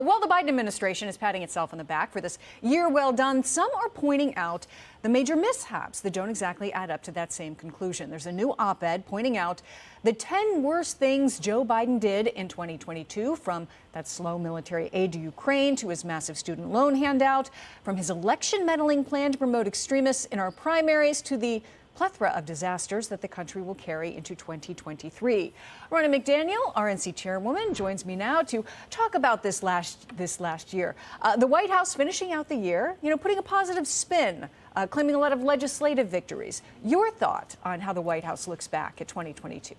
While the Biden administration is patting itself on the back for this year well done, some are pointing out the major mishaps that don't exactly add up to that same conclusion. There's a new op-ed pointing out the 10 worst things Joe Biden did in 2022, from that slow military aid to Ukraine to his massive student loan handout, from his election meddling plan to promote extremists in our primaries to the plethora of disasters that the country will carry into 2023. Ronna McDaniel, RNC Chairwoman, joins me now to talk about this last year. The White House finishing out the year, putting a positive spin, claiming a lot of legislative victories. Your thought on how the White House looks back at 2022?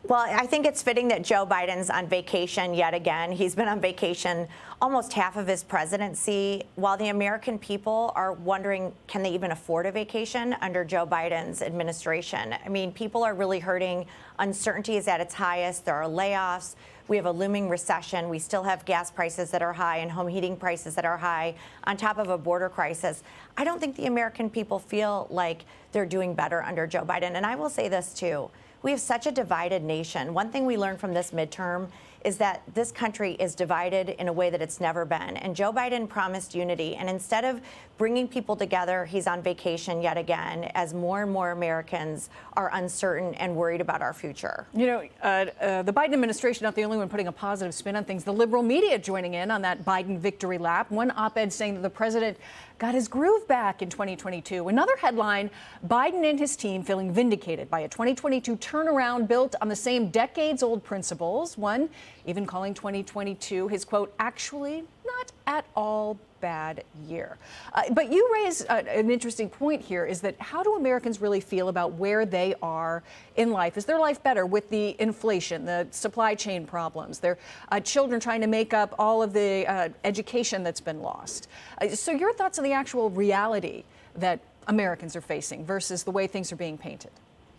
Well, I think it's fitting that Joe Biden's on vacation yet again. He's been on vacation almost half of his presidency, while the American people are wondering, can they even afford a vacation under Joe Biden's administration? I mean, people are really hurting. Uncertainty is at its highest. There are layoffs. We have a looming recession. We still have gas prices that are high and home heating prices that are high on top of a border crisis. I don't think the American people feel like they're doing better under Joe Biden. And I will say this, too. We have such a divided nation. One thing we learned from this midterm is that this country is divided in a way that it's never been. And Joe Biden promised unity. And instead of bringing people together, he's on vacation yet again as more and more Americans are uncertain and worried about our future. The Biden administration not the only one putting a positive spin on things. The liberal media joining in on that Biden victory lap. One op-ed saying that the president got his groove back in 2022. Another headline, Biden and his team feeling vindicated by a 2022 turnaround built on the same decades-old principles. One even calling 2022 his, quote, actually not at all bad year. But you raise an interesting point here, is that how do Americans really feel about where they are in life? Is their life better with the inflation, the supply chain problems, their children trying to make up all of the education that's been lost? So your thoughts on the actual reality that Americans are facing versus the way things are being painted?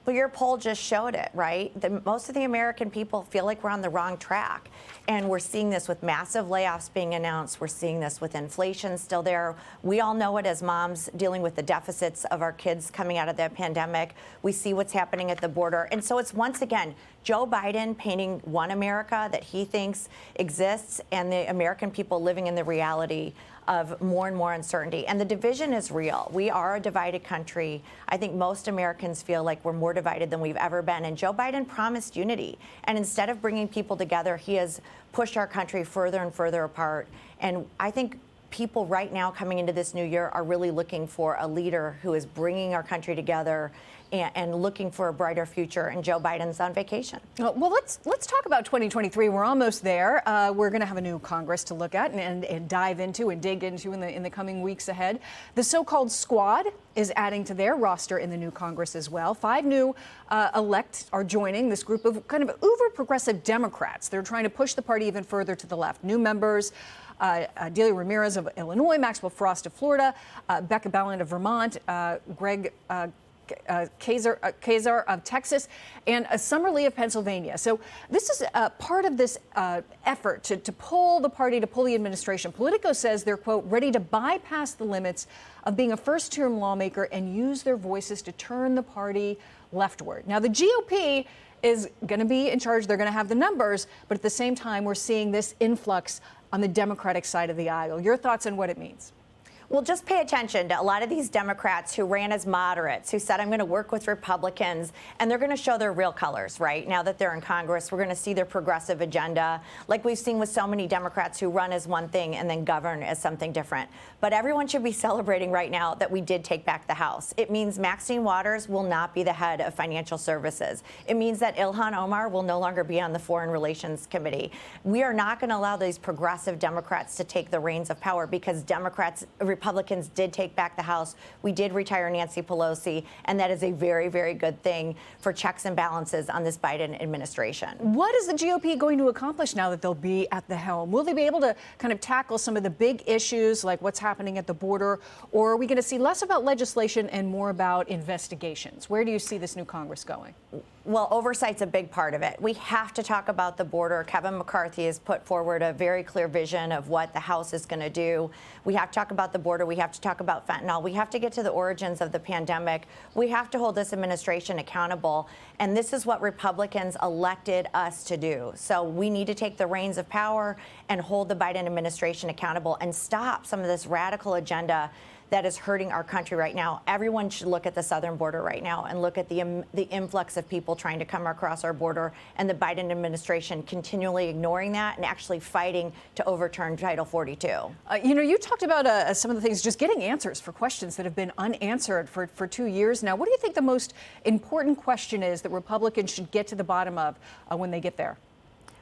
Well, your poll just showed it, right? Most of the American people feel like we're on the wrong track. And we're seeing this with massive layoffs being announced. We're seeing this with inflation still there. We all know it as moms dealing with the deficits of our kids coming out of the pandemic. We see what's happening at the border. And so it's once again Joe Biden painting one America that he thinks exists and the American people living in the reality of more and more uncertainty. And the division is real. We are a divided country. I think most Americans feel like we're more divided than we've ever been. And Joe Biden promised unity. And instead of bringing people together, he has pushed our country further and further apart. And I think people right now coming into this new year are really looking for a leader who is bringing our country together and looking for a brighter future, and Joe Biden's on vacation. Well, let's talk about 2023. We're almost there. We're going to have a new Congress to look at and dive into and dig into in the coming weeks ahead. The so-called squad is adding to their roster in the new Congress as well. 5 new elects are joining this group of kind of uber-progressive Democrats. They're trying to push the party even further to the left. New members: Delia Ramirez of Illinois, Maxwell Frost of Florida, Becca Balint of Vermont, Greg Kazar of Texas, and Summer Lee of Pennsylvania. So this is part of this effort to pull the party, to pull the administration. Politico says they're, quote, ready to bypass the limits of being a first-term lawmaker and use their voices to turn the party leftward. Now, the GOP is going to be in charge. They're going to have the numbers. But at the same time, we're seeing this influx on the Democratic side of the aisle. Your thoughts on what it means? Well, just pay attention to a lot of these Democrats who ran as moderates, who said, I'm going to work with Republicans, and they're going to show their real colors, right? Now that they're in Congress, we're going to see their progressive agenda, like we've seen with so many Democrats who run as one thing and then govern as something different. But everyone should be celebrating right now that we did take back the House. It means Maxine Waters will not be the head of Financial Services. It means that Ilhan Omar will no longer be on the Foreign Relations Committee. We are not going to allow these progressive Democrats to take the reins of power, because Republicans did take back the House. We did retire Nancy Pelosi, and that is a very, very good thing for checks and balances on this Biden administration. What is the GOP going to accomplish now that they'll be at the helm? Will they be able to kind of tackle some of the big issues like what's happening at the border, or are we going to see less about legislation and more about investigations? Where do you see this new Congress going? Well, oversight's a big part of it. We have to talk about the border. Kevin McCarthy has put forward a very clear vision of what the House is going to do. We have to talk about the border. We have to talk about fentanyl. We have to get to the origins of the pandemic. We have to hold this administration accountable. And this is what Republicans elected us to do. So we need to take the reins of power and hold the Biden administration accountable and stop some of this radical agenda that is hurting our country right now. Everyone should look at the southern border right now and look at the influx of people trying to come across our border, and the Biden administration continually ignoring that and actually fighting to overturn Title 42. You talked about some of the things, just getting answers for questions that have been unanswered for 2 years now. What do you think the most important question is that Republicans should get to the bottom of when they get there?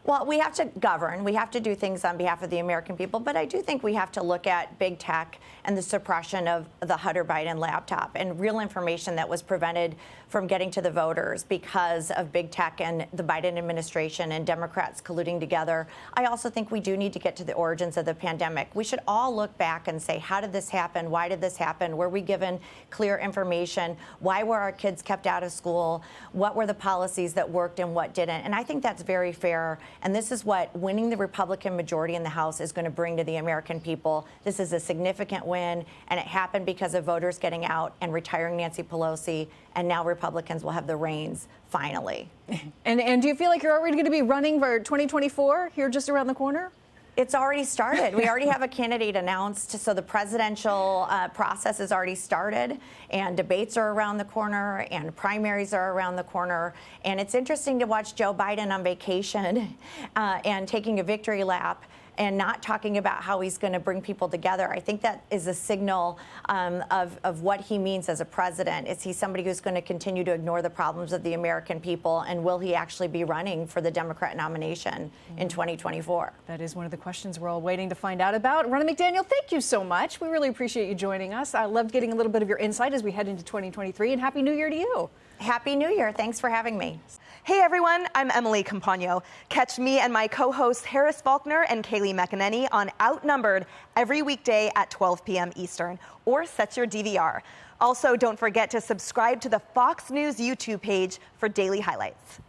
Well, we have to govern. We have to do things on behalf of the American people. But I do think we have to look at big tech and the suppression of the Hunter Biden laptop and real information that was prevented from getting to the voters because of big tech and the Biden administration and Democrats colluding together. I also think we do need to get to the origins of the pandemic. We should all look back and say, how did this happen? Why did this happen? Were we given clear information? Why were our kids kept out of school? What were the policies that worked and what didn't? And I think that's very fair. And this is what winning the Republican majority in the House is going to bring to the American people. This is a significant win, and it happened because of voters getting out and retiring Nancy Pelosi, and now Republicans will have the reins finally. And do you feel like you're already going to be running for 2024 here just around the corner? It's already started. We already have a candidate announced, so the presidential process has already started, and debates are around the corner, and primaries are around the corner. And it's interesting to watch Joe Biden on vacation and taking a victory lap and not talking about how he's going to bring people together. I think that is a signal of what he means as a president. Is he somebody who's going to continue to ignore the problems of the American people, and will he actually be running for the Democrat nomination in 2024? That is one of the questions we're all waiting to find out about. Ronna McDaniel, thank you so much. We really appreciate you joining us. I loved getting a little bit of your insight as we head into 2023, and Happy New Year to you. Happy New Year. Thanks for having me. Hey everyone, I'm Emily Campagno. Catch me and my co-hosts Harris Faulkner and Kaylee McEnany on Outnumbered every weekday at 12 p.m. Eastern, or set your DVR. Also, don't forget to subscribe to the Fox News YouTube page for daily highlights.